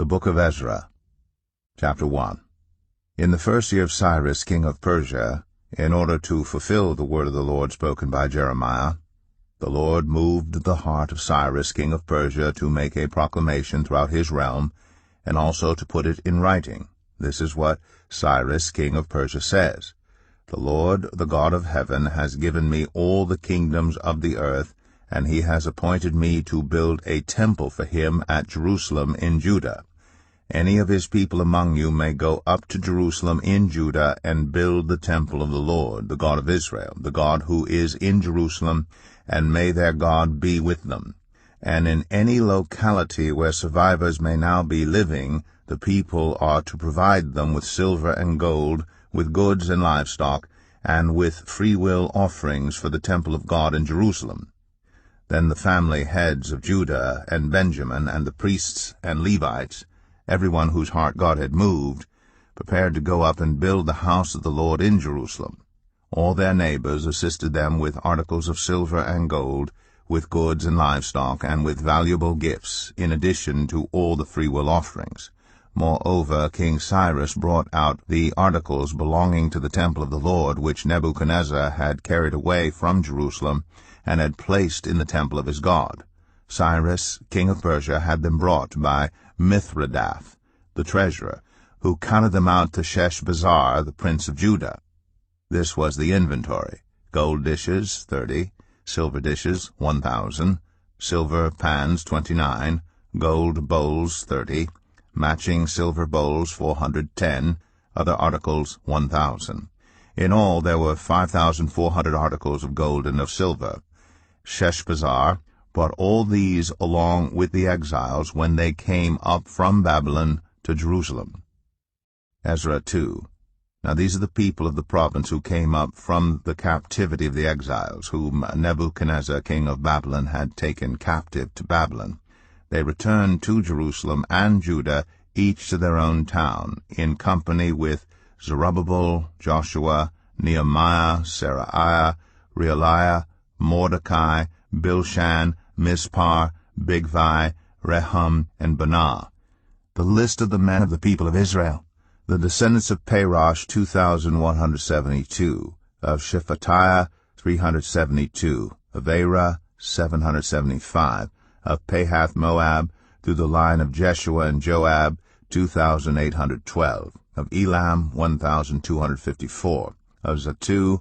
The Book of Ezra, Chapter 1. In the first year of Cyrus, king of Persia, in order to fulfill the word of the Lord spoken by Jeremiah, the Lord moved the heart of Cyrus, king of Persia, to make a proclamation throughout his realm, and also to put it in writing. This is what Cyrus, king of Persia, says. The Lord, the God of heaven, has given me all the kingdoms of the earth, and he has appointed me to build a temple for him at Jerusalem in Judah. Any of his people among you may go up to Jerusalem in Judah and build the temple of the Lord, the God of Israel, the God who is in Jerusalem, and may their God be with them. And in any locality where survivors may now be living, the people are to provide them with silver and gold, with goods and livestock, and with freewill offerings for the temple of God in Jerusalem. Then the family heads of Judah and Benjamin, and the priests and Levites, everyone whose heart God had moved, prepared to go up and build the house of the Lord in Jerusalem. All their neighbors assisted them with articles of silver and gold, with goods and livestock, and with valuable gifts, in addition to all the freewill offerings. Moreover, King Cyrus brought out the articles belonging to the temple of the Lord, which Nebuchadnezzar had carried away from Jerusalem, and had placed in the temple of his God. Cyrus, king of Persia, had them brought by Mithredath, the treasurer, who counted them out to Sheshbazzar, the prince of Judah. This was the inventory: gold dishes 30, silver dishes 1,000, silver pans 29, gold bowls 30, matching silver bowls 410, other articles 1,000. In all there were 5,400 articles of gold and of silver. Sheshbazzar brought all these along with the exiles when they came up from Babylon to Jerusalem. Ezra 2. Now these are the people of the province who came up from the captivity of the exiles, whom Nebuchadnezzar king of Babylon had taken captive to Babylon. They returned to Jerusalem and Judah, each to their own town, in company with Zerubbabel, Joshua, Nehemiah, Seraiah, Realiah, Mordecai, Bilshan, Mispar, Bigvai, Rehum, and Banah. The list of the men of the people of Israel. The descendants of Parosh, 2,172, of Shephatiah, 372, of Era, 775, of Pahath-Moab, through the line of Jeshua and Joab, 2,812, of Elam, 1,254, of Zattu,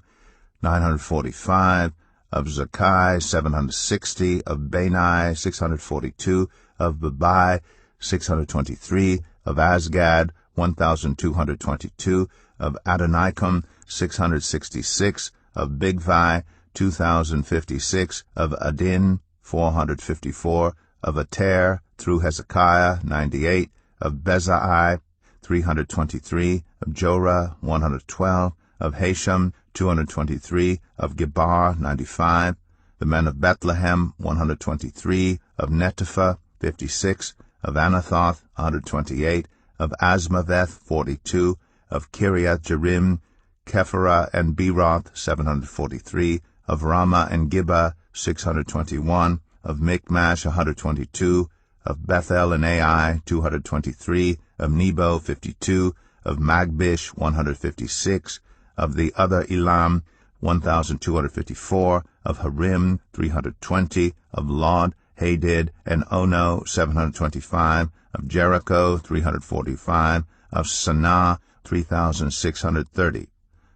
945, of Zakkai, 760, of Bani, 642, of Babai, 623, of Azgad, 1,222, of Adonikam, 666, of Bigvai, 2,056, of Adin, 454, of Ater, through Hezekiah, 98, of Bezai, 323, of Jorah, 112, of Hashem, 223, of Gebar, 95, the men of Bethlehem, 123, of Netopha, 56, of Anathoth, 128, of Asmaveth, 42, of Kiriath-Jearim, Kephirah and Beeroth, 743, of Ramah and Gibeah, 621, of Michmash, 122, of Bethel and Ai, 223, of Nebo, 52, of Magbish, 156, of the other Elam, 1,254, of Harim, 320, of Lod, Hadid, and Ono, 725, of Jericho, 345, of Sanaa, 3,630.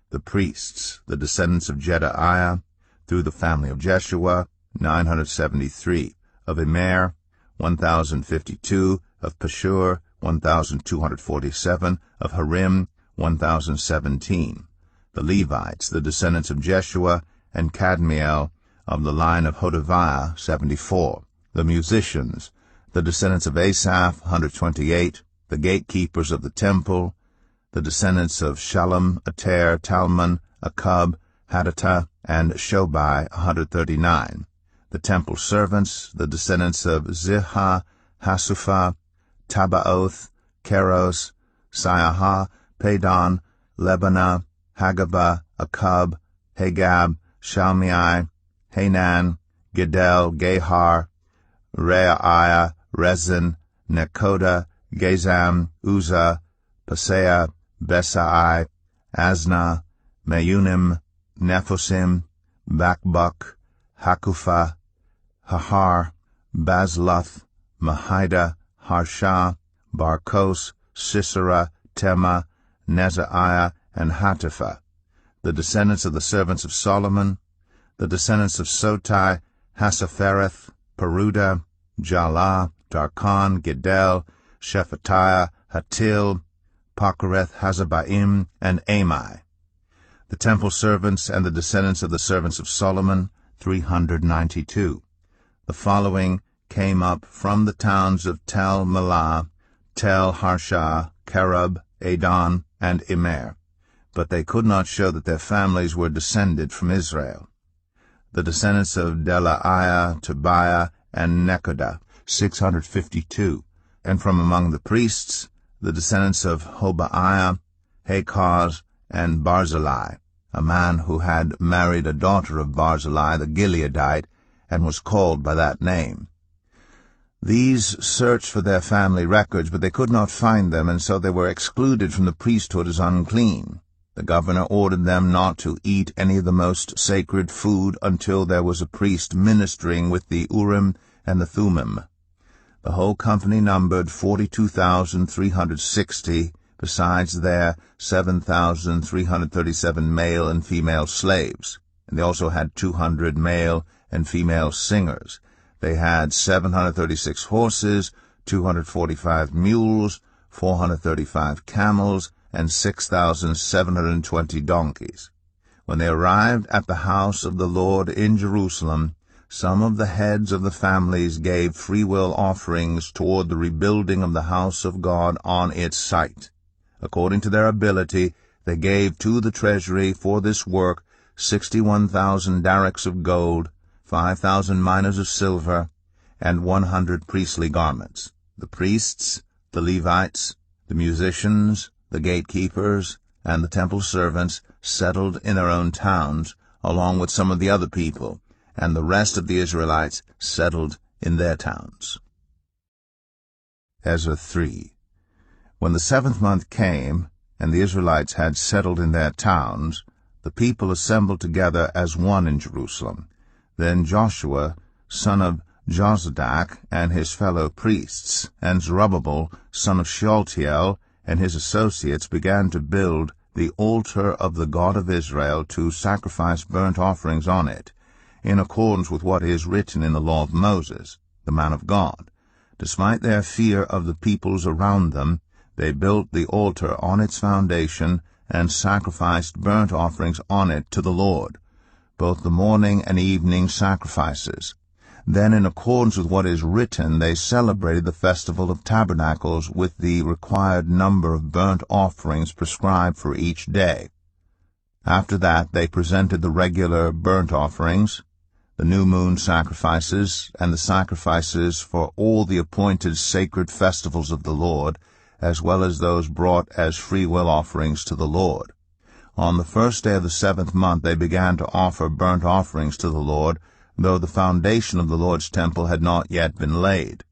The priests, the descendants of Jedaiah, through the family of Jeshua, 973, of Immer, 1,052, of Pashur, 1,247, of Harim, 1,017. The Levites, the descendants of Jeshua and Kadmiel, of the line of Hodaviah, 74. The musicians, the descendants of Asaph, 128. The gatekeepers of the temple, the descendants of Shallum, Ater, Talmon, Akub, Hadattah, and Shobai, 139. The temple servants, the descendants of Ziha, Hasupha, Tabaoth, Keros, Siaha, Padon, Lebanah, Hagabah, Akub, Hagab, Shalmai, Hanan, Gedel, Gehar, Reaiah, Rezin, Nekoda, Gazam, Uzzah, Paseah, Besai, Asna, Meunim, Nephosim, Bakbuk, Hakupha, Hahar, Bazluth, Mahida, Harsha, Barkos, Sisera, Tema, Nezaiah, and Hatipha. The descendants of the servants of Solomon, the descendants of Sotai, Hassaphereth, Peruda, Jalah, Darkon, Gidel, Shephatiah, Hatil, Pachereth, Hazabaim, and Amai. The temple servants and the descendants of the servants of Solomon, 392. The following came up from the towns of Tel Melah, Tel Harsha, Kerub, Adon, and Immer, but they could not show that their families were descended from Israel. The descendants of Delaiah, Tobiah, and Nekoda, 652, and from among the priests, the descendants of Hobaiah, Hakaz, and Barzillai, a man who had married a daughter of Barzillai the Gileadite, and was called by that name. These searched for their family records, but they could not find them, and so they were excluded from the priesthood as unclean. The governor ordered them not to eat any of the most sacred food until there was a priest ministering with the Urim and the Thummim. The whole company numbered 42,360, besides their 7,337 male and female slaves, and they also had 200 male and female singers. They had 736 horses, 245 mules, 435 camels, and 6,720 donkeys. When they arrived at the house of the Lord in Jerusalem, some of the heads of the families gave freewill offerings toward the rebuilding of the house of God on its site. According to their ability, they gave to the treasury for this work 61,000 darricks of gold, 5,000 minas of silver, and 100 priestly garments. The priests, the Levites, the musicians, the gatekeepers, and the temple servants settled in their own towns, along with some of the other people, and the rest of the Israelites settled in their towns. Ezra 3. When the 7th month came, and the Israelites had settled in their towns, the people assembled together as one in Jerusalem. Then Joshua, son of Jozadak, and his fellow priests, and Zerubbabel, son of Shealtiel, and his associates began to build the altar of the God of Israel to sacrifice burnt offerings on it, in accordance with what is written in the law of Moses, the man of God. Despite their fear of the peoples around them, they built the altar on its foundation and sacrificed burnt offerings on it to the Lord, both the morning and evening sacrifices. Then, in accordance with what is written, they celebrated the festival of tabernacles with the required number of burnt offerings prescribed for each day. After that, they presented the regular burnt offerings, the new moon sacrifices, and the sacrifices for all the appointed sacred festivals of the Lord, as well as those brought as free-will offerings to the Lord. On the first day of the 7th month they began to offer burnt offerings to the Lord, though the foundation of the Lord's temple had not yet been laid.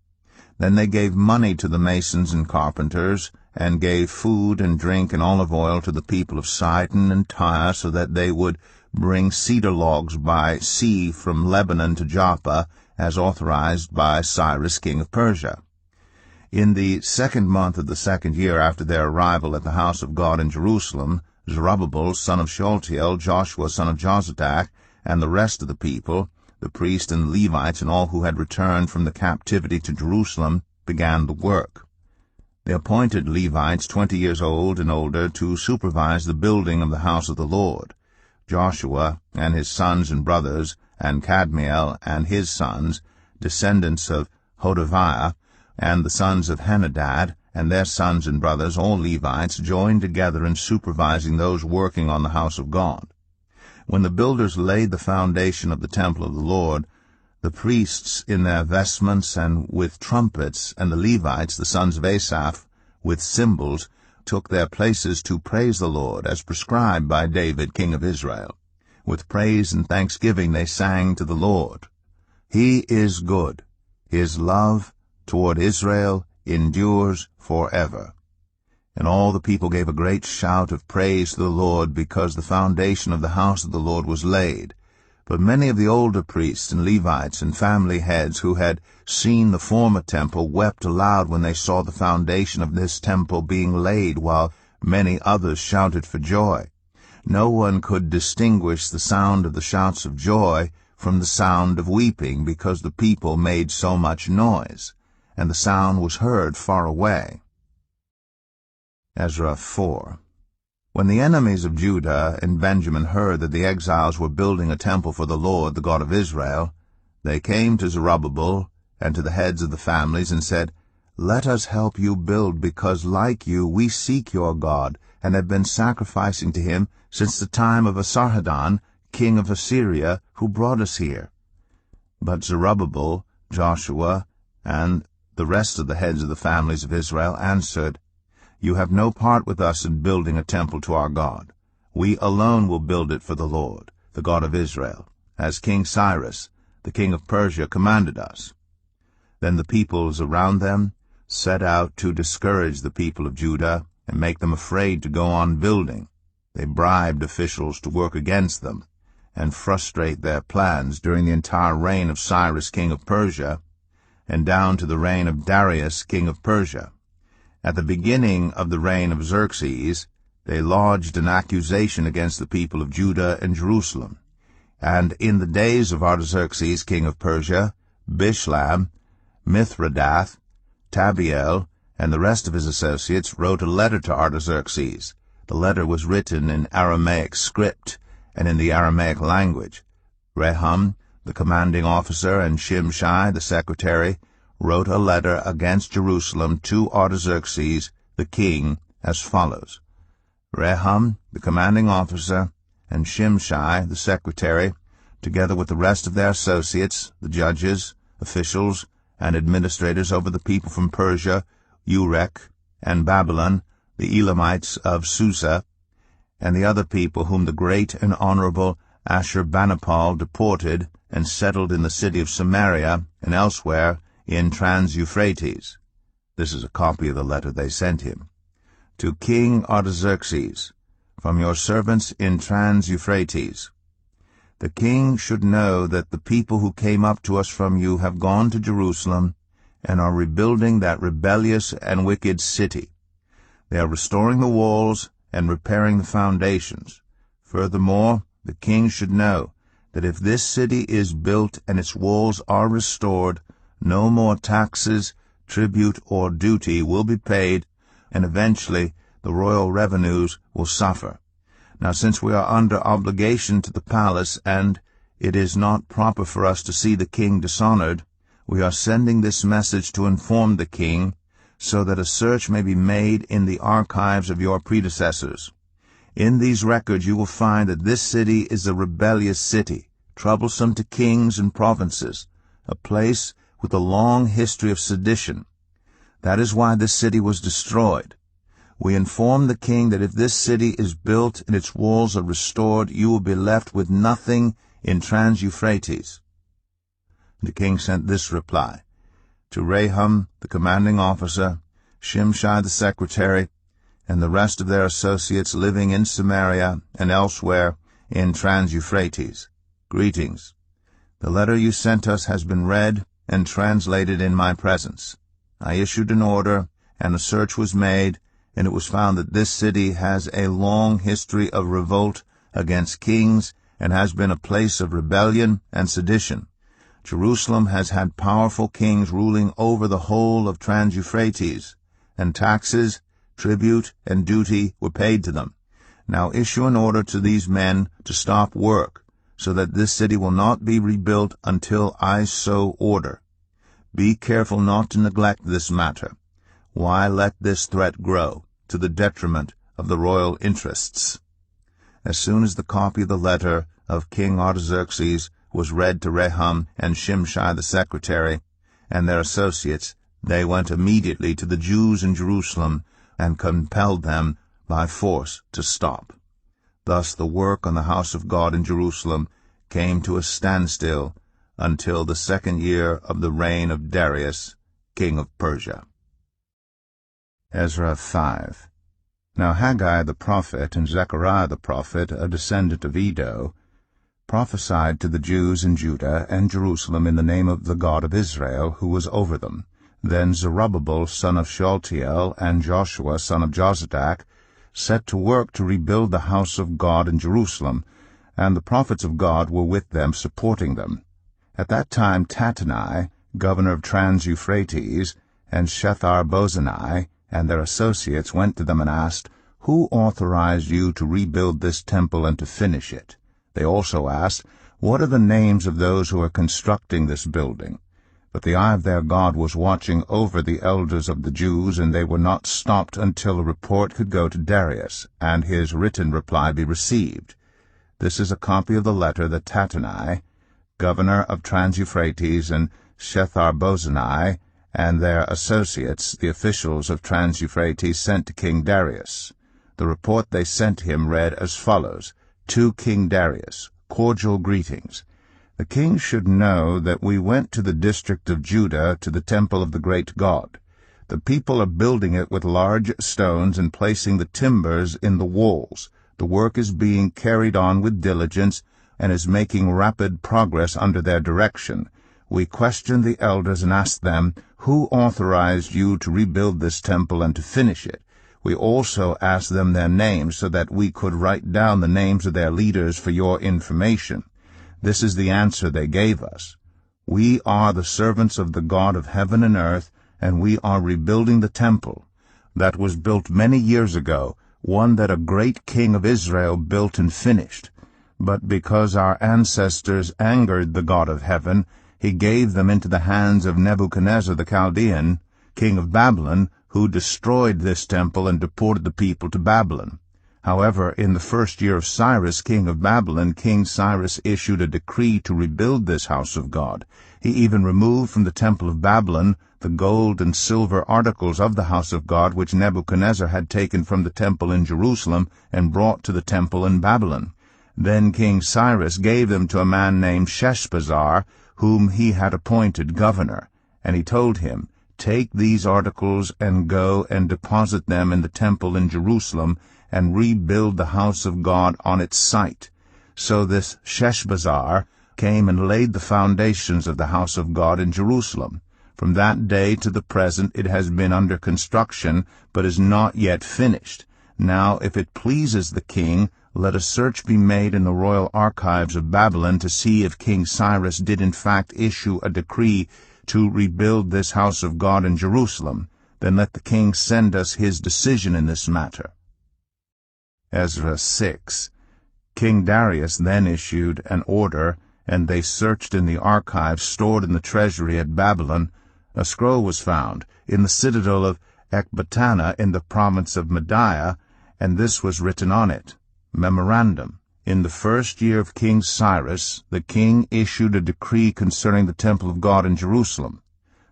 Then they gave money to the masons and carpenters, and gave food and drink and olive oil to the people of Sidon and Tyre, so that they would bring cedar logs by sea from Lebanon to Joppa, as authorized by Cyrus king of Persia. In the 2nd month of the 2nd year after their arrival at the house of God in Jerusalem, Zerubbabel, son of Shealtiel, Joshua, son of Jozadak, and the rest of the people, the priests and Levites and all who had returned from the captivity to Jerusalem, began the work. They appointed Levites 20 years old and older to supervise the building of the house of the Lord. Joshua and his sons and brothers, and Kadmiel and his sons, descendants of Hodaviah, and the sons of Henadad, and their sons and brothers, all Levites, joined together in supervising those working on the house of God. When the builders laid the foundation of the temple of the Lord, the priests in their vestments and with trumpets, and the Levites, the sons of Asaph, with cymbals, took their places to praise the Lord, as prescribed by David, king of Israel. With praise and thanksgiving they sang to the Lord. He is good. His love toward Israel endures forever. And all the people gave a great shout of praise to the Lord, because the foundation of the house of the Lord was laid. But many of the older priests and Levites and family heads who had seen the former temple wept aloud when they saw the foundation of this temple being laid, while many others shouted for joy. No one could distinguish the sound of the shouts of joy from the sound of weeping, because the people made so much noise, and the sound was heard far away. Ezra 4. When the enemies of Judah and Benjamin heard that the exiles were building a temple for the Lord, the God of Israel, they came to Zerubbabel and to the heads of the families and said, "Let us help you build, because like you we seek your God, and have been sacrificing to him since the time of Esarhaddon, king of Assyria, who brought us here." But Zerubbabel, Joshua, and the rest of the heads of the families of Israel answered, "You have no part with us in building a temple to our God. We alone will build it for the Lord, the God of Israel, as King Cyrus, the king of Persia, commanded us." Then the peoples around them set out to discourage the people of Judah and make them afraid to go on building. They bribed officials to work against them and frustrate their plans during the entire reign of Cyrus, king of Persia, and down to the reign of Darius, king of Persia. At the beginning of the reign of Xerxes, they lodged an accusation against the people of Judah and Jerusalem. And in the days of Artaxerxes, king of Persia, Bishlam, Mithredath, Tabiel, and the rest of his associates wrote a letter to Artaxerxes. The letter was written in Aramaic script and in the Aramaic language. Rehum, the commanding officer, and Shimshai, the secretary, wrote a letter against Jerusalem to Artaxerxes, the king, as follows. Rehum, the commanding officer, and Shimshai, the secretary, together with the rest of their associates, the judges, officials, and administrators over the people from Persia, Urek, and Babylon, the Elamites of Susa, and the other people whom the great and honorable Ashurbanipal deported and settled in the city of Samaria and elsewhere in Trans-Euphrates. This is a copy of the letter they sent him. To King Artaxerxes, from your servants in Trans-Euphrates. The king should know that the people who came up to us from you have gone to Jerusalem and are rebuilding that rebellious and wicked city. They are restoring the walls and repairing the foundations. Furthermore, the king should know that if this city is built and its walls are restored, no more taxes, tribute, or duty will be paid, and eventually the royal revenues will suffer. Now, since we are under obligation to the palace, and it is not proper for us to see the king dishonored, we are sending this message to inform the king, so that a search may be made in the archives of your predecessors. In these records you will find that this city is a rebellious city, troublesome to kings and provinces, a place with a long history of sedition. That is why this city was destroyed. We inform the king that if this city is built and its walls are restored, you will be left with nothing in Trans-Euphrates. The king sent this reply: to Rehum, the commanding officer, Shimshai the secretary, and the rest of their associates living in Samaria and elsewhere in Trans-Euphrates. Greetings. The letter you sent us has been read and translated in my presence. I issued an order, and a search was made, and it was found that this city has a long history of revolt against kings and has been a place of rebellion and sedition. Jerusalem has had powerful kings ruling over the whole of Trans-Euphrates, and taxes, tribute, and duty were paid to them. Now issue an order to these men to stop work, so that this city will not be rebuilt until I so order. Be careful not to neglect this matter. Why let this threat grow, to the detriment of the royal interests? As soon as the copy of the letter of King Artaxerxes was read to Rehum and Shimshai the secretary and their associates, they went immediately to the Jews in Jerusalem and compelled them by force to stop. Thus the work on the house of God in Jerusalem came to a standstill until the 2nd year of the reign of Darius, king of Persia. Ezra 5. Now Haggai the prophet and Zechariah the prophet, a descendant of Iddo, prophesied to the Jews in Judah and Jerusalem in the name of the God of Israel, who was over them. Then Zerubbabel son of Shealtiel and Joshua son of Jozadak set to work to rebuild the house of God in Jerusalem, and the prophets of God were with them, supporting them. At that time Tattenai, governor of Trans-Euphrates, and Shethar-Bozenai, and their associates went to them and asked, "Who authorized you to rebuild this temple and to finish it?" They also asked, "What are the names of those who are constructing this building?" But the eye of their God was watching over the elders of the Jews, and they were not stopped until a report could go to Darius, and his written reply be received. This is a copy of the letter that Tattenai, governor of Trans-Euphrates, and Shethar-Bozenai, and their associates, the officials of Trans-Euphrates, sent to King Darius. The report they sent him read as follows: To King Darius, cordial greetings. The king should know that we went to the district of Judah to the temple of the great God. The people are building it with large stones and placing the timbers in the walls. The work is being carried on with diligence and is making rapid progress under their direction. We questioned the elders and asked them, "Who authorized you to rebuild this temple and to finish it?" We also asked them their names so that we could write down the names of their leaders for your information. This is the answer they gave us: "We are the servants of the God of heaven and earth, and we are rebuilding the temple that was built many years ago, one that a great king of Israel built and finished. But because our ancestors angered the God of heaven, he gave them into the hands of Nebuchadnezzar the Chaldean, king of Babylon, who destroyed this temple and deported the people to Babylon. However, in the first year of Cyrus, king of Babylon, King Cyrus issued a decree to rebuild this house of God. He even removed from the temple of Babylon the gold and silver articles of the house of God which Nebuchadnezzar had taken from the temple in Jerusalem and brought to the temple in Babylon. Then King Cyrus gave them to a man named Sheshbazzar, whom he had appointed governor, and he told him, "Take these articles and go and deposit them in the temple in Jerusalem, and rebuild the house of God on its site." So this Sheshbazzar came and laid the foundations of the house of God in Jerusalem. From that day to the present it has been under construction, but is not yet finished. Now, if it pleases the king, let a search be made in the royal archives of Babylon to see if King Cyrus did in fact issue a decree to rebuild this house of God in Jerusalem. Then let the king send us his decision in this matter. Ezra 6. King Darius then issued an order, and they searched in the archives stored in the treasury at Babylon. A scroll was found in the citadel of Ecbatana in the province of Media, and this was written on it: Memorandum. In the first year of King Cyrus, the king issued a decree concerning the temple of God in Jerusalem.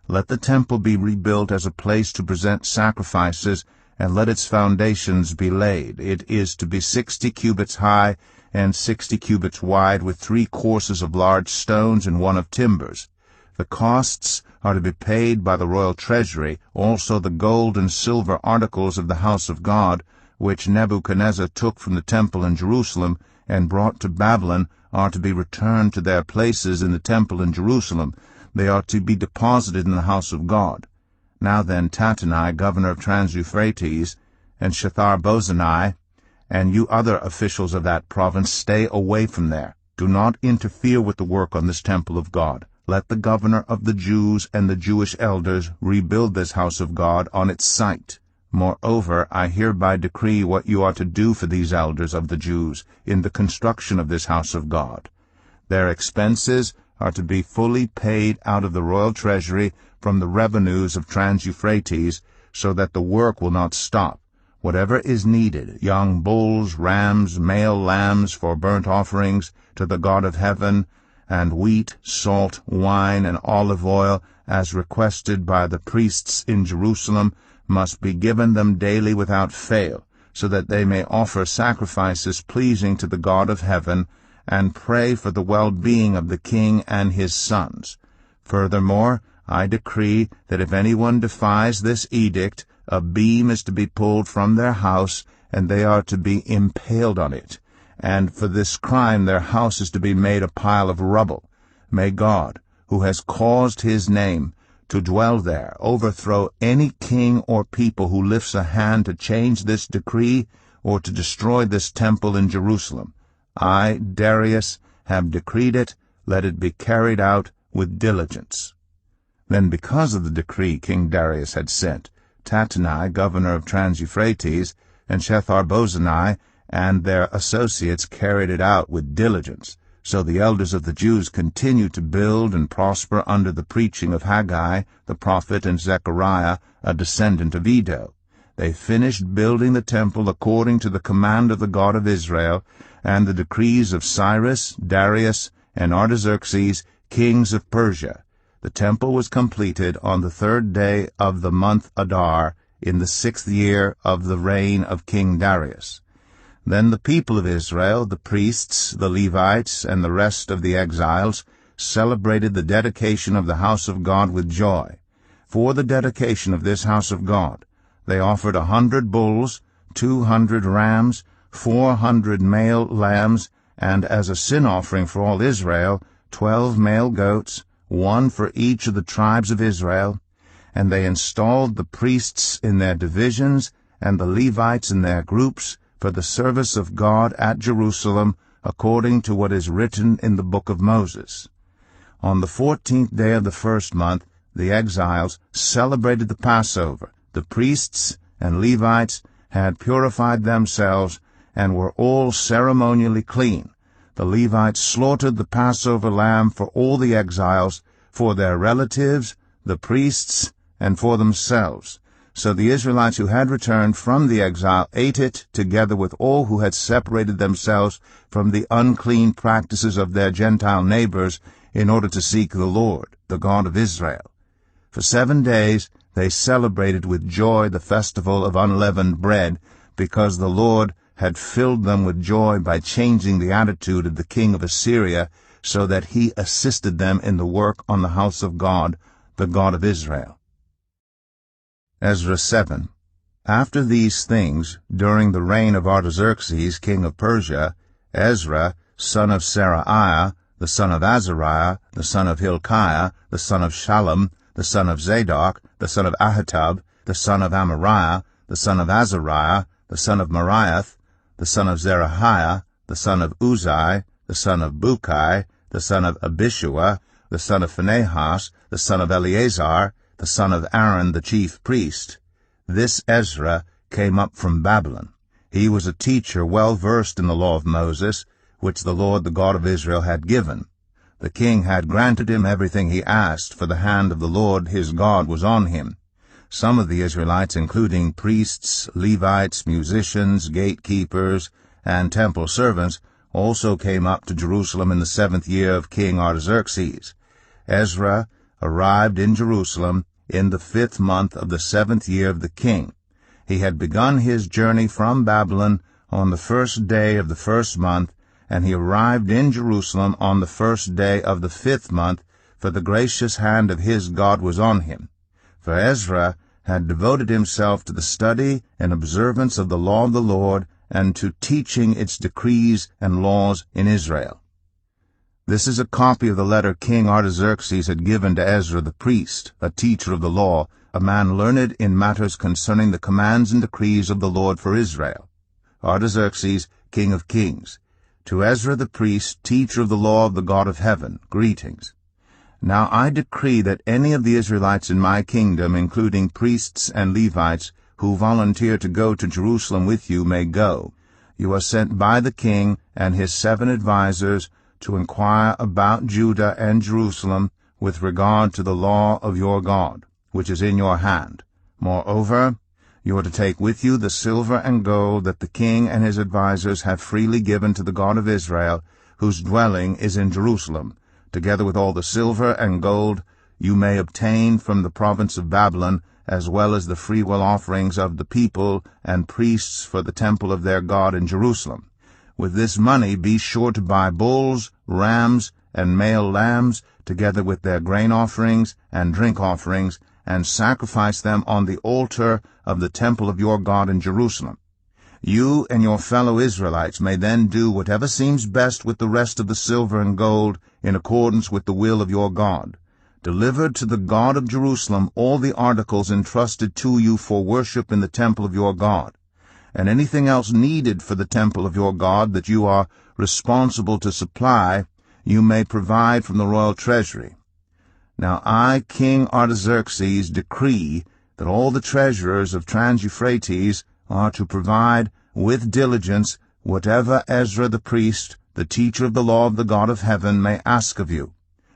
Let the temple be rebuilt as a place to present sacrifices, and let its foundations be laid. It is to be 60 cubits high and 60 cubits wide, with 3 courses of large stones and 1 of timbers. The costs are to be paid by the royal treasury. Also the gold and silver articles of the house of God, which Nebuchadnezzar took from the temple in Jerusalem and brought to Babylon, are to be returned to their places in the temple in Jerusalem. They are to be deposited in the house of God. Now then, Tattenai, governor of Trans-Euphrates, and Shethar-Bozenai, and you other officials of that province, stay away from there. Do not interfere with the work on this temple of God. Let the governor of the Jews and the Jewish elders rebuild this house of God on its site. Moreover, I hereby decree what you are to do for these elders of the Jews in the construction of this house of God. Their expenses are to be fully paid out of the royal treasury from the revenues of Trans-Euphrates, so that the work will not stop. Whatever is needed, young bulls, rams, male lambs for burnt offerings to the God of heaven, and wheat, salt, wine, and olive oil, as requested by the priests in Jerusalem, must be given them daily without fail, so that they may offer sacrifices pleasing to the God of heaven, and pray for the well-being of the king and his sons. Furthermore, I decree that if anyone defies this edict, a beam is to be pulled from their house, and they are to be impaled on it. And for this crime their house is to be made a pile of rubble. May God, who has caused his name to dwell there, overthrow any king or people who lifts a hand to change this decree or to destroy this temple in Jerusalem. I, Darius, have decreed it. Let it be carried out with diligence. Then, because of the decree King Darius had sent, Tattenai, governor of Trans-Euphrates, and Shethar-Bozenai and their associates carried it out with diligence. So the elders of the Jews continued to build and prosper under the preaching of Haggai the prophet and Zechariah, a descendant of Iddo. They finished building the temple according to the command of the God of Israel and the decrees of Cyrus, Darius, and Artaxerxes, kings of Persia. The temple was completed on the 3rd day of the month Adar, in the 6th year of the reign of King Darius. Then the people of Israel, the priests, the Levites, and the rest of the exiles, celebrated the dedication of the house of God with joy. For the dedication of this house of God, they offered 100 bulls, 200 rams, 400 male lambs, and as a sin offering for all Israel, 12 male goats, 1 for each of the tribes of Israel. And they installed the priests in their divisions, and the Levites in their groups, for the service of God at Jerusalem, according to what is written in the book of Moses. On the 14th day of the 1st month, the exiles celebrated the Passover. The priests and Levites had purified themselves and were all ceremonially clean. The Levites slaughtered the Passover lamb for all the exiles, for their relatives, the priests, and for themselves. So the Israelites who had returned from the exile ate it, together with all who had separated themselves from the unclean practices of their Gentile neighbors, in order to seek the Lord, the God of Israel. For 7 days they celebrated with joy the festival of unleavened bread, because the Lord had filled them with joy by changing the attitude of the king of Assyria, so that he assisted them in the work on the house of God, the God of Israel. Ezra 7. After these things, during the reign of Artaxerxes, king of Persia, Ezra, son of Seraiah, the son of Azariah, the son of Hilkiah, the son of Shallum, the son of Zadok, the son of Ahitub, the son of Amariah, the son of Azariah, the son of Meraioth, the son of Zerahiah, the son of Uzai, the son of Bukai, the son of Abishua, the son of Phinehas, the son of Eleazar, the son of Aaron the chief priest. This Ezra came up from Babylon. He was a teacher well versed in the law of Moses, which the Lord the God of Israel had given. The king had granted him everything he asked, for the hand of the Lord his God was on him. Some of the Israelites, including priests, Levites, musicians, gatekeepers, and temple servants, also came up to Jerusalem in the 7th year of King Artaxerxes. Ezra arrived in Jerusalem in the 5th month of the 7th year of the king. He had begun his journey from Babylon on the 1st day of the 1st month, and he arrived in Jerusalem on the 1st day of the 5th month, for the gracious hand of his God was on him. For Ezra had devoted himself to the study and observance of the law of the Lord, and to teaching its decrees and laws in Israel. This is a copy of the letter King Artaxerxes had given to Ezra the priest, a teacher of the law, a man learned in matters concerning the commands and decrees of the Lord for Israel. Artaxerxes, king of kings. To Ezra the priest, teacher of the law of the God of heaven, greetings. Now I decree that any of the Israelites in my kingdom, including priests and Levites, who volunteer to go to Jerusalem with you may go. You are sent by the king and his 7 advisers to inquire about Judah and Jerusalem with regard to the law of your God, which is in your hand. Moreover, you are to take with you the silver and gold that the king and his advisers have freely given to the God of Israel, whose dwelling is in Jerusalem, together with all the silver and gold you may obtain from the province of Babylon, as well as the freewill offerings of the people and priests for the temple of their God in Jerusalem. With this money be sure to buy bulls, rams, and male lambs, together with their grain offerings and drink offerings, and sacrifice them on the altar of the temple of your God in Jerusalem. You and your fellow Israelites may then do whatever seems best with the rest of the silver and gold in accordance with the will of your God. Deliver to the God of Jerusalem all the articles entrusted to you for worship in the temple of your God, and anything else needed for the temple of your God that you are responsible to supply, you may provide from the royal treasury. Now I, King Artaxerxes, decree that all the treasurers of Trans-Euphrates are to provide with diligence whatever Ezra the priest, the teacher of the law of the God of heaven, may ask of you,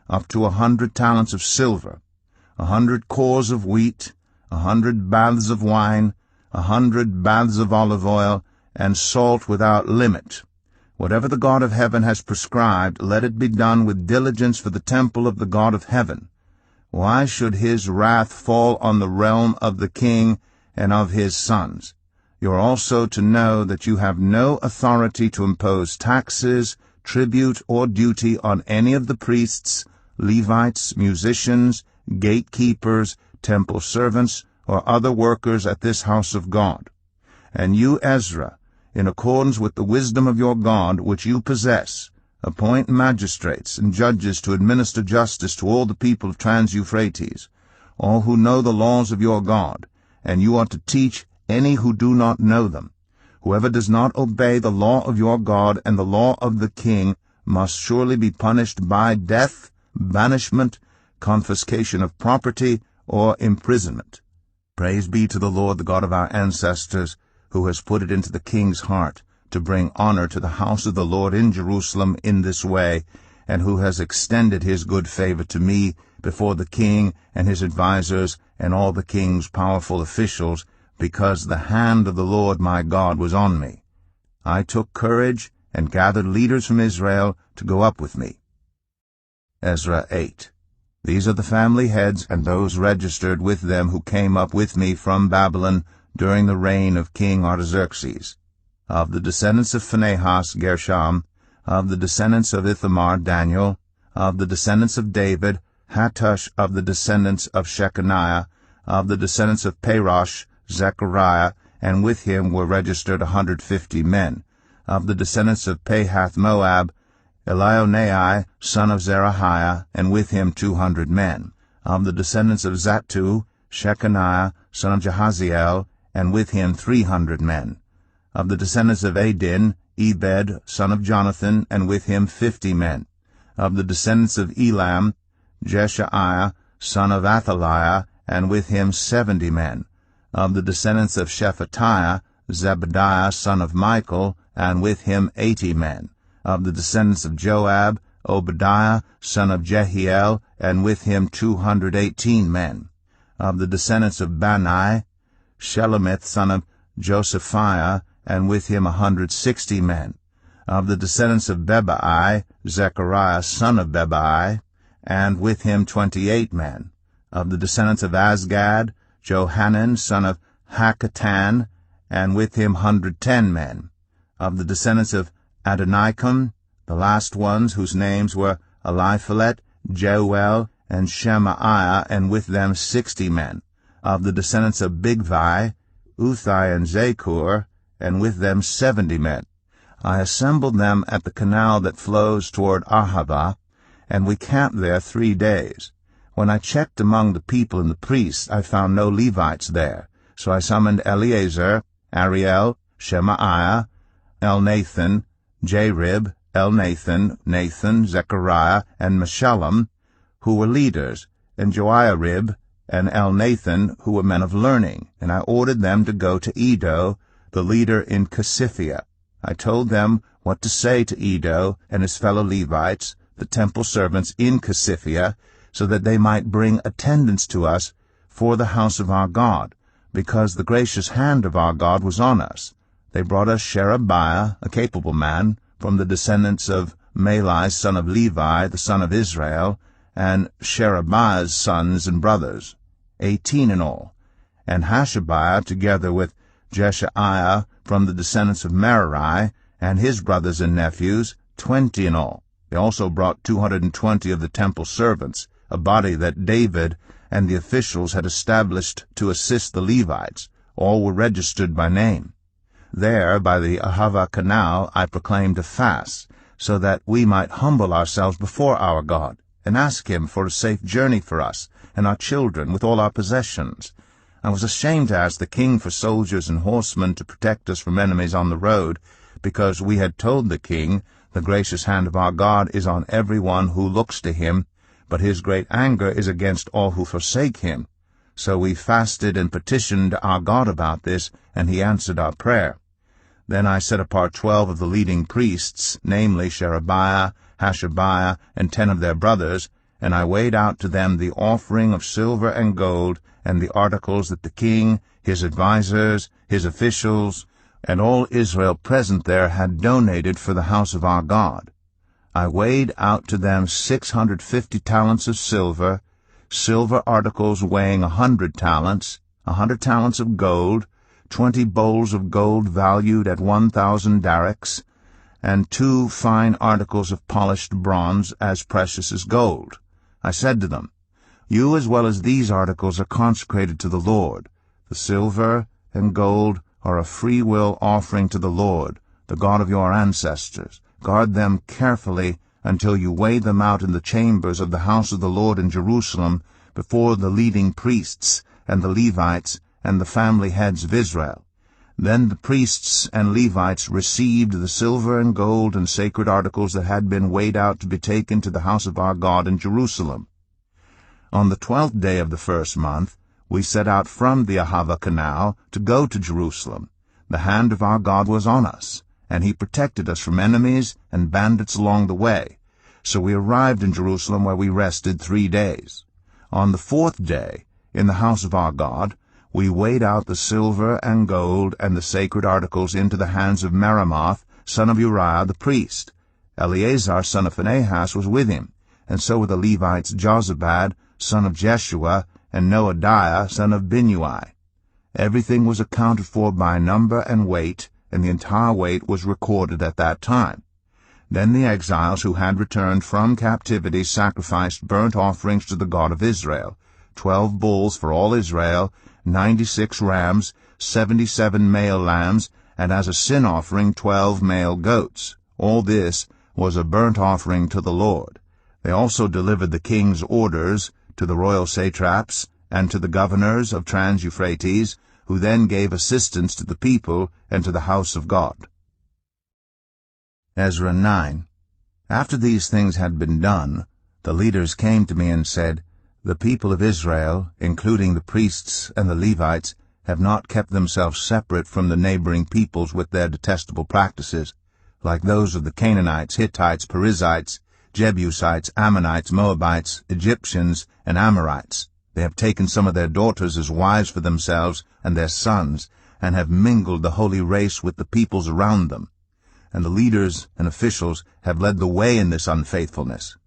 up to 100 talents of silver, 100 cores of wheat, 100 baths of wine, 100 baths of olive oil, and salt without limit. Whatever the God of heaven has prescribed, let it be done with diligence for the temple of the God of heaven. Why should his wrath fall on the realm of the king and of his sons? You are also to know that you have no authority to impose taxes, tribute, or duty on any of the priests, Levites, musicians, gatekeepers, temple servants, or other workers at this house of God. And you, Ezra, in accordance with the wisdom of your God which you possess, appoint magistrates and judges to administer justice to all the people of Trans-Euphrates, all who know the laws of your God, and you are to teach any who do not know them. Whoever does not obey the law of your God and the law of the king must surely be punished by death, banishment, confiscation of property, or imprisonment. Praise be to the Lord, the God of our ancestors, who has put it into the king's heart to bring honor to the house of the Lord in Jerusalem in this way, and who has extended his good favor to me before the king and his advisers and all the king's powerful officials, because the hand of the Lord my God was on me. I took courage and gathered leaders from Israel to go up with me. Ezra 8. These are the family heads and those registered with them who came up with me from Babylon during the reign of King Artaxerxes. Of the descendants of Phinehas, Gershom. Of the descendants of Ithamar, Daniel. Of the descendants of David, Hattush. Of the descendants of Shechaniah. Of the descendants of Parosh, Zechariah, and with him were registered 150 men. Of the descendants of Pahath-Moab, Elionai, son of Zerahiah, and with him 200 men. Of the descendants of Zattu, Shechaniah, son of Jahaziel, and with him 300 men. Of the descendants of Adin, Ebed, son of Jonathan, and with him 50 men. Of the descendants of Elam, Jeshaiah, son of Athaliah, and with him 70 men. Of the descendants of Shephatiah, Zebadiah, son of Michael, and with him 80 men. Of the descendants of Joab, Obadiah, son of Jehiel, and with him 218 men. Of the descendants of Bani, Shelomith, son of Josephiah, and with him 160 men. Of the descendants of Bebai, Zechariah, son of Bebai, and with him 28 men. Of the descendants of Azgad, Johanan, son of Hakatan, and with him 110 men. Of the descendants of Adonikam, the last ones, whose names were Eliphalet, Jeuel, and Shemaiah, and with them 60 men. Of the descendants of Bigvai, Uthai and Zakur, and with them 70 men. I assembled them at the canal that flows toward Ahava, and we camped there 3 days. When I checked among the people and the priests, I found no Levites there. So I summoned Eleazar, Ariel, Shemaiah, Elnathan, Jarib, Elnathan, Nathan, Zechariah, and Meshullam, who were leaders, and Joiarib, and Elnathan, who were men of learning, and I ordered them to go to Iddo, the leader in Casiphia. I told them what to say to Iddo and his fellow Levites, the temple servants in Casiphia, so that they might bring attendance to us for the house of our God, because the gracious hand of our God was on us. They brought us Sherebiah, a capable man, from the descendants of Malai, son of Levi, the son of Israel, and Sherebiah's sons and brothers, 18 in all, and Hashabiah, together with Jeshaiah, from the descendants of Merari, and his brothers and nephews, 20 in all. They also brought 220 of the temple servants, a body that David and the officials had established to assist the Levites. All were registered by name. There, by the Ahava Canal, I proclaimed a fast, so that we might humble ourselves before our God, and ask him for a safe journey for us and our children with all our possessions. I was ashamed to ask the king for soldiers and horsemen to protect us from enemies on the road, because we had told the king, "The gracious hand of our God is on every one who looks to him, but his great anger is against all who forsake him." So we fasted and petitioned our God about this, and he answered our prayer. Then I set apart 12 of the leading priests, namely Sherebiah, Hashabiah, and 10 of their brothers, and I weighed out to them the offering of silver and gold, and the articles that the king, his advisers, his officials, and all Israel present there had donated for the house of our God. I weighed out to them 650 talents of silver, silver articles weighing 100 talents, 100 talents of gold, 20 bowls of gold valued at 1,000 darics, and 2 fine articles of polished bronze as precious as gold. I said to them, "You as well as these articles are consecrated to the Lord. The silver and gold are a free will offering to the Lord, the God of your ancestors. Guard them carefully until you weigh them out in the chambers of the house of the Lord in Jerusalem before the leading priests and the Levites and the family heads of Israel." Then the priests and Levites received the silver and gold and sacred articles that had been weighed out to be taken to the house of our God in Jerusalem. On the 12th day of the first month, we set out from the Ahava Canal to go to Jerusalem. The hand of our God was on us, and he protected us from enemies and bandits along the way. So we arrived in Jerusalem, where we rested 3 days. On the 4th day, in the house of our God, we weighed out the silver and gold and the sacred articles into the hands of Meremoth, son of Uriah the priest. Eleazar, son of Phinehas, was with him, and so were the Levites Jozabad, son of Jeshua, and Noadiah, son of Binnui. Everything was accounted for by number and weight, and the entire weight was recorded at that time. Then the exiles who had returned from captivity sacrificed burnt offerings to the God of Israel, 12 bulls for all Israel, 96 rams, 77 male lambs, and as a sin offering 12 male goats. All this was a burnt offering to the Lord. They also delivered the king's orders to the royal satraps and to the governors of Trans-Euphrates, who then gave assistance to the people and to the house of God. Ezra 9. After these things had been done, the leaders came to me and said, "The people of Israel, including the priests and the Levites, have not kept themselves separate from the neighboring peoples with their detestable practices, like those of the Canaanites, Hittites, Perizzites, Jebusites, Ammonites, Moabites, Egyptians, and Amorites. They have taken some of their daughters as wives for themselves and their sons, and have mingled the holy race with the peoples around them. And the leaders and officials have led the way in this unfaithfulness."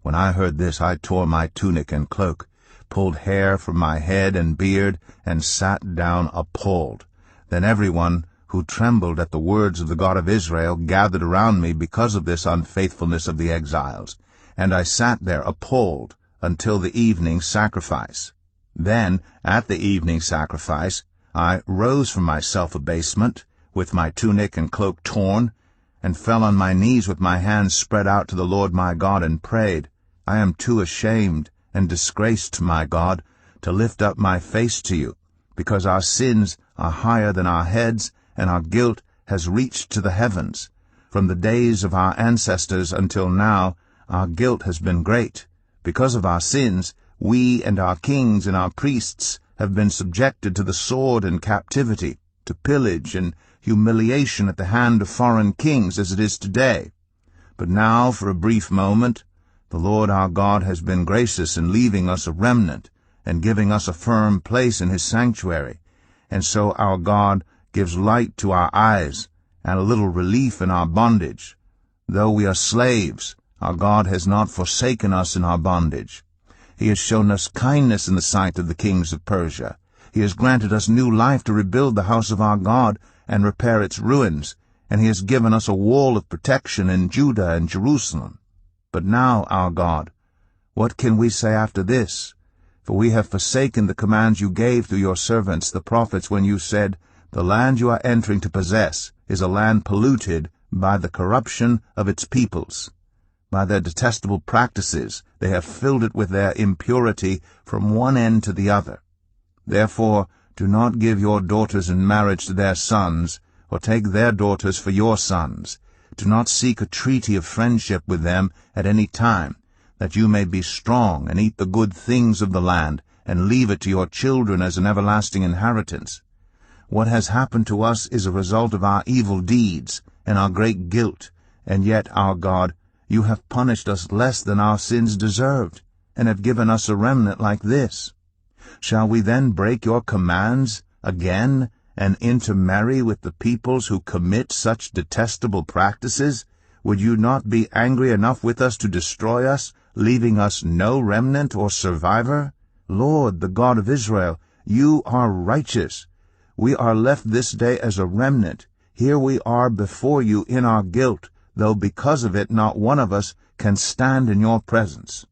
When I heard this, I tore my tunic and cloak, pulled hair from my head and beard, and sat down appalled. Then everyone who trembled at the words of the God of Israel gathered around me because of this unfaithfulness of the exiles, and I sat there appalled until the evening sacrifice. Then, at the evening sacrifice, I rose from my self-abasement, with my tunic and cloak torn, and fell on my knees with my hands spread out to the Lord my God, and prayed, "I am too ashamed and disgraced, my God, to lift up my face to you, because our sins are higher than our heads, and our guilt has reached to the heavens. From the days of our ancestors until now, our guilt has been great. Because of our sins, we and our kings and our priests have been subjected to the sword and captivity, to pillage and humiliation at the hand of foreign kings, as it is today. But now, for a brief moment, the Lord our God has been gracious in leaving us a remnant and giving us a firm place in his sanctuary, and so our God gives light to our eyes and a little relief in our bondage. Though we are slaves, our God has not forsaken us in our bondage. He has shown us kindness in the sight of the kings of Persia. He has granted us new life to rebuild the house of our God and repair its ruins, and he has given us a wall of protection in Judah and Jerusalem. But now, our God, what can we say after this? For we have forsaken the commands you gave through your servants, the prophets, when you said, 'The land you are entering to possess is a land polluted by the corruption of its peoples. By their detestable practices they have filled it with their impurity from one end to the other. Therefore do not give your daughters in marriage to their sons, or take their daughters for your sons. Do not seek a treaty of friendship with them at any time, that you may be strong and eat the good things of the land, and leave it to your children as an everlasting inheritance. What has happened to us is a result of our evil deeds and our great guilt, and yet, our God, you have punished us less than our sins deserved, and have given us a remnant like this. Shall we then break your commands again and intermarry with the peoples who commit such detestable practices? Would you not be angry enough with us to destroy us, leaving us no remnant or survivor? Lord, the God of Israel, you are righteous. We are left this day as a remnant. Here we are before you in our guilt, though because of it not one of us can stand in your presence.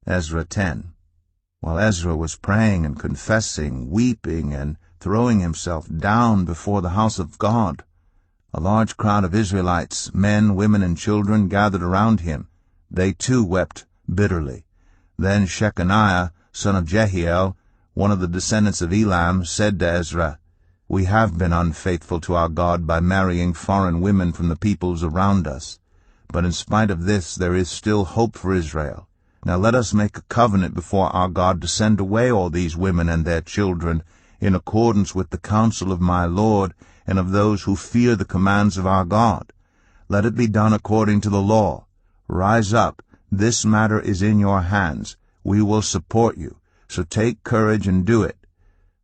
Ezra 10. While Ezra was praying and confessing, weeping, and throwing himself down before the house of God, a large crowd of Israelites, men, women, and children, gathered around him. They too wept bitterly. Then Shechaniah, son of Jehiel, one of the descendants of Elam, said to Ezra, "We have been unfaithful to our God by marrying foreign women from the peoples around us. But in spite of this there is still hope for Israel. Now let us make a covenant before our God to send away all these women and their children, in accordance with the counsel of my Lord and of those who fear the commands of our God. Let it be done according to the law. Rise up, this matter is in your hands. We will support you, so take courage and do it."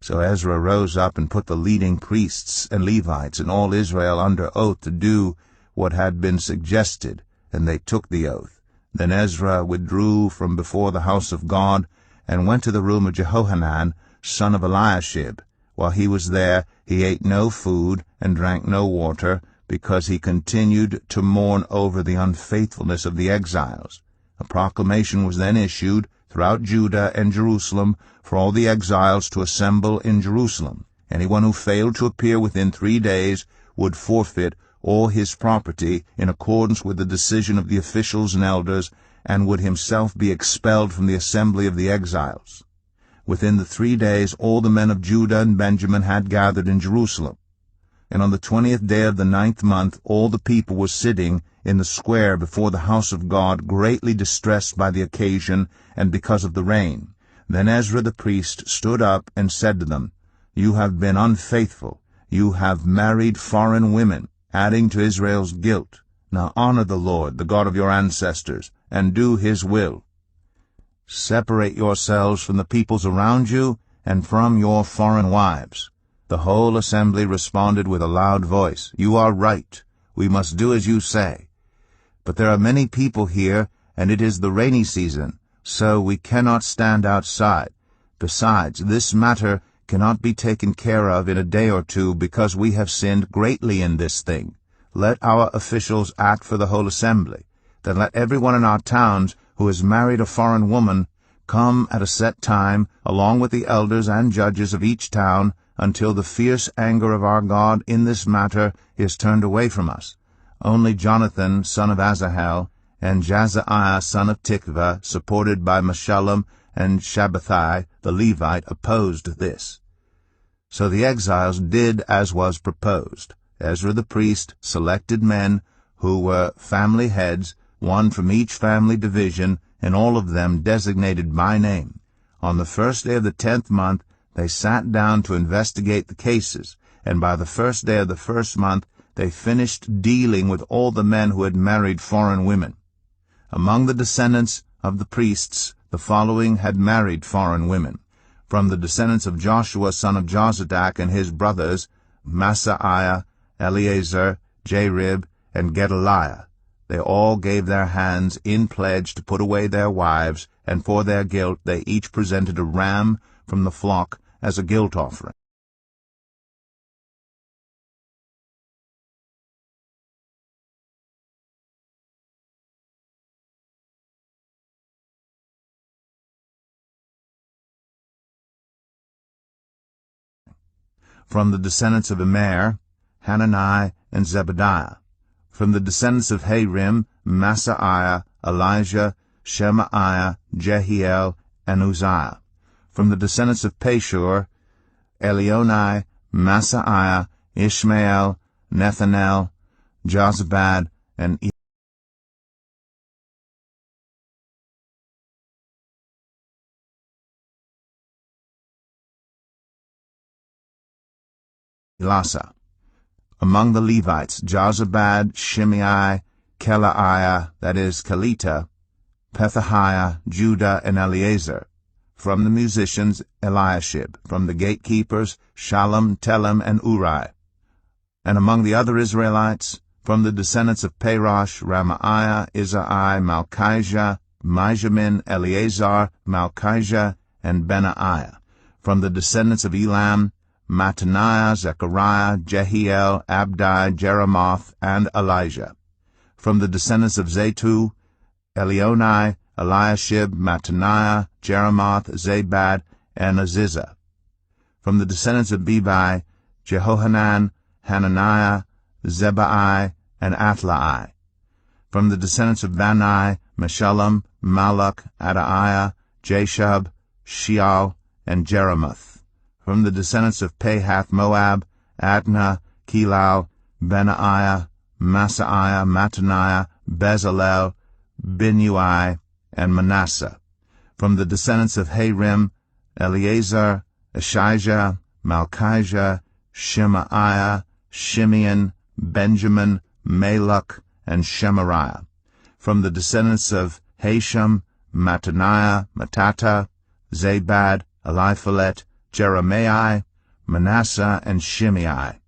So Ezra rose up and put the leading priests and Levites and all Israel under oath to do what had been suggested, and they took the oath. Then Ezra withdrew from before the house of God, and went to the room of Jehohanan, son of Eliashib. While he was there, he ate no food and drank no water, because he continued to mourn over the unfaithfulness of the exiles. A proclamation was then issued throughout Judah and Jerusalem for all the exiles to assemble in Jerusalem. Anyone who failed to appear within 3 days would forfeit all his property in accordance with the decision of the officials and elders, and would himself be expelled from the assembly of the exiles. Within the 3 days all the men of Judah and Benjamin had gathered in Jerusalem. And on the 20th day of the 9th month all the people were sitting in the square before the house of God, greatly distressed by the occasion and because of the rain. Then Ezra the priest stood up and said to them, "You have been unfaithful. You have married foreign women, adding to Israel's guilt. Now honor the Lord, the God of your ancestors, and do his will. Separate yourselves from the peoples around you and from your foreign wives." The whole assembly responded with a loud voice, "You are right. We must do as you say. But there are many people here, and it is the rainy season, so we cannot stand outside. Besides, this matter cannot be taken care of in a day or two, because we have sinned greatly in this thing. Let our officials act for the whole assembly. Then let everyone in our towns who has married a foreign woman come at a set time, along with the elders and judges of each town, until the fierce anger of our God in this matter is turned away from us." Only Jonathan, son of Asahel, and Jazaiah, son of Tikvah, supported by Meshullam and Shabbathai, the Levite, opposed this. So the exiles did as was proposed. Ezra the priest selected men who were family heads, one from each family division, and all of them designated by name. On the first day of the 10th month they sat down to investigate the cases, and by the first day of the first month they finished dealing with all the men who had married foreign women. Among the descendants of the priests, the following had married foreign women. From the descendants of Joshua son of Jozadak and his brothers, Maaseiah, Eleazar, Jarib, and Gedaliah. They all gave their hands in pledge to put away their wives, and for their guilt they each presented a ram from the flock as a guilt offering. From the descendants of Immer, Hanani and Zebadiah. From the descendants of Harim, Maaseiah, Elijah, Shemaiah, Jehiel, and Uzziah. From the descendants of Pashur, Elionai, Maaseiah, Ishmael, Nethanel, Jozabad, and Elasa. Among the Levites, Jozabad, Shimei, Kelaiah, that is, Kelita, Pethahiah, Judah, and Eleazar. From the musicians, Eliashib. From the gatekeepers, Shallum, Telem, and Uri. And among the other Israelites, from the descendants of Parosh, Ramaiah, Izai, Malchijah, Mijamin, Eleazar, Malchijah, and Benaiah. From the descendants of Elam, Mattaniah, Zechariah, Jehiel, Abdi, Jeremoth, and Elijah. From the descendants of Zatu, Elionai, Eliashib, Mattaniah, Jeremoth, Zabad, and Azizah. From the descendants of Bebai, Jehohanan, Hananiah, Zebai, and Athlai. From the descendants of Bani, Meshullam, Malach, Adaiah, Jashub, Sheal, and Jeremoth. From the descendants of Pahath Moab, Adnah, Kelal, Benaiah, Maaseiah, Mattaniah, Bezalel, Binnui, and Manasseh. From the descendants of Harim, Eleazar, Ashijah, Malchijah, Shemaiah, Shimeon, Benjamin, Maluk, and Shemariah. From the descendants of Hashem, Mattaniah, Mattata, Zabad, Eliphalet, Jeremiah, Manasseh, and Shimei.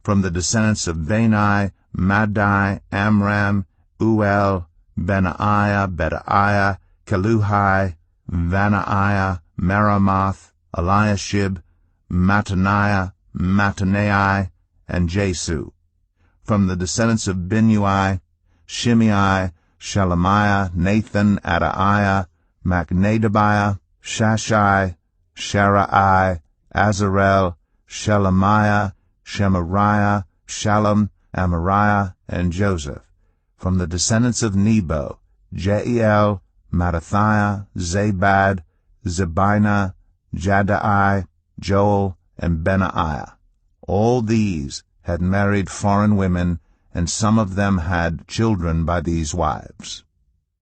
From the descendants of Bani, Madai, Amram, Uel, Benaiah, Bedaiah, Keluhi, Vanaiah, Meremoth, Eliashib, Mattaniah, Mattanai, and Jesu. From the descendants of Binnui, Shimei, Shelemiah, Nathan, Adaiah, Machnadabiah, Shashai, Sharai, Azarel, Shelemiah, Shemariah, Shallum, Amariah, and Joseph. From the descendants of Nebo, Jeiel, Mattathiah, Zabad, Zebina, Jaddai, Joel, and Benaiah. All these had married foreign women, and some of them had children by these wives.